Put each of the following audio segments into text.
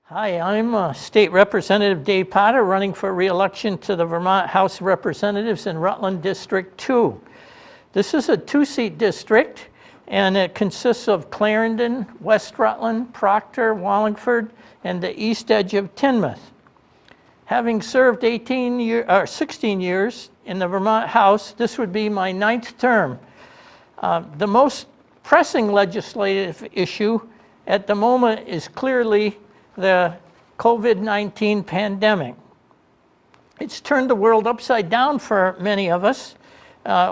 Hi, I'm State Representative Dave Potter, running for re-election to the Vermont House of Representatives in Rutland District 2. This is a two-seat district, and it consists of Clarendon, West Rutland, Proctor, Wallingford, and the east edge of Tinmouth. Having served 16 years in the Vermont House, this would be my 9th term. The most pressing legislative issue at the moment is clearly the COVID-19 pandemic. It's turned the world upside down for many of us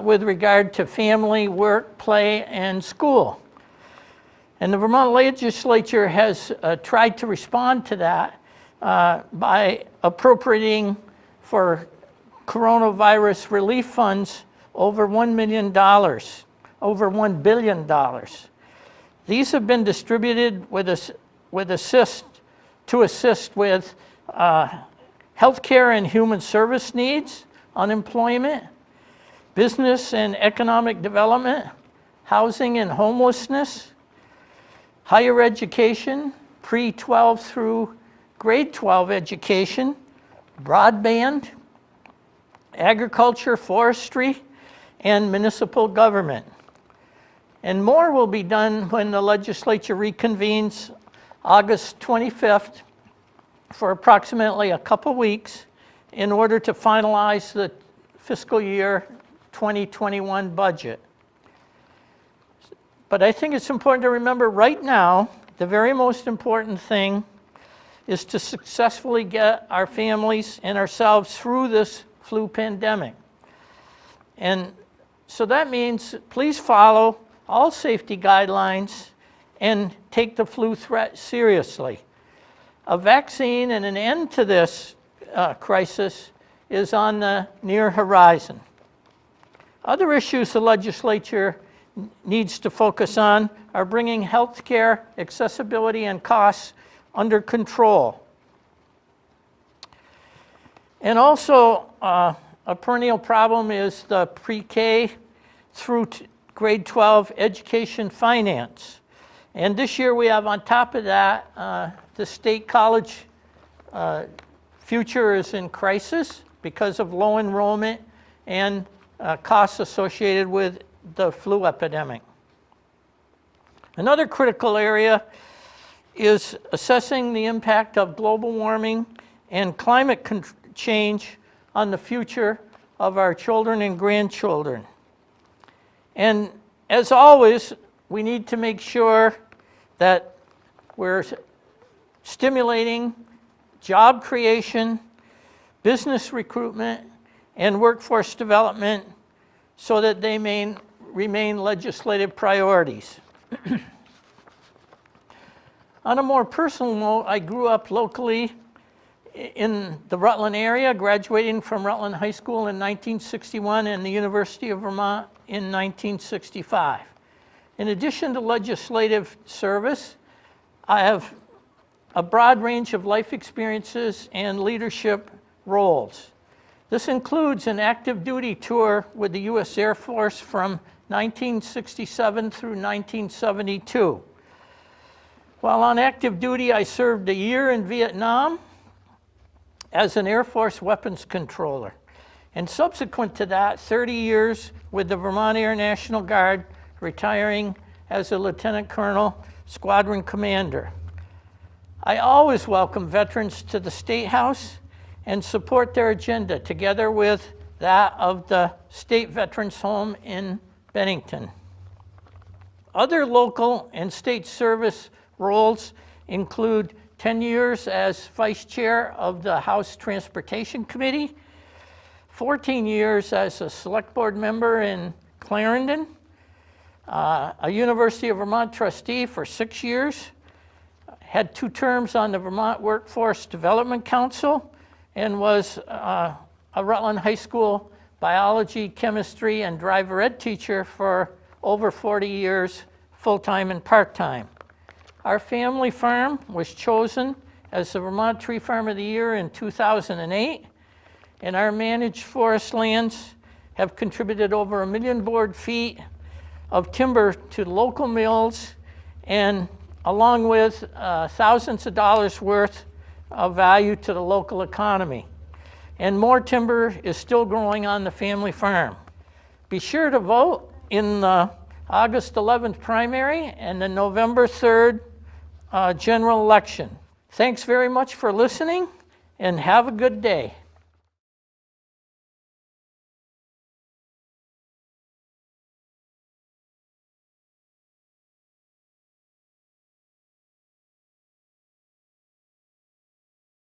with regard to family, work, play, and school. And the Vermont legislature has tried to respond to that by appropriating for coronavirus relief funds over $1 million, over $1 billion. These have been distributed to assist with healthcare and human service needs, unemployment, business and economic development, housing and homelessness, higher education, pre-12 through grade 12 education, broadband, agriculture, forestry, and municipal government. And more will be done when the legislature reconvenes August 25th for approximately a couple weeks in order to finalize the fiscal year 2021 budget. But I think it's important to remember right now, the very most important thing is to successfully get our families and ourselves through this flu pandemic. And so that means please follow all safety guidelines and take the flu threat seriously. A vaccine and an end to this crisis is on the near horizon. Other issues the legislature needs to focus on are bringing healthcare accessibility and costs under control. And also a perennial problem is the pre-K through grade 12 education finance. And this year we have on top of that, the state college future is in crisis because of low enrollment and costs associated with the flu epidemic. Another critical area is assessing the impact of global warming and climate change on the future of our children and grandchildren. And as always, we need to make sure that we're stimulating job creation, business recruitment, and workforce development so that they may remain legislative priorities. On a more personal note, I grew up locally in the Rutland area, graduating from Rutland High School in 1961 and the University of Vermont in 1965. In addition to legislative service, I have a broad range of life experiences and leadership roles. This includes an active duty tour with the U.S. Air Force from 1967 through 1972. While on active duty, I served a year in Vietnam as an Air Force weapons controller. And subsequent to that, 30 years with the Vermont Air National Guard, retiring as a lieutenant colonel, squadron commander. I always welcome veterans to the State House and support their agenda together with that of the State Veterans Home in Bennington. Other local and state service roles include 10 years as vice chair of the House Transportation Committee, 14 years as a select board member in Clarendon, a University of Vermont trustee for 6 years, had 2 terms on the Vermont Workforce Development Council, and was a Rutland High School biology, chemistry, and driver ed teacher for over 40 years, full-time and part-time. Our family farm was chosen as the Vermont Tree Farm of the Year in 2008, and our managed forest lands have contributed over 1 million board feet of timber to local mills and along with thousands of dollars worth of value to the local economy. And more timber is still growing on the family farm. Be sure to vote in the August 11th primary and the November 3rd general election. Thanks very much for listening, and have a good day.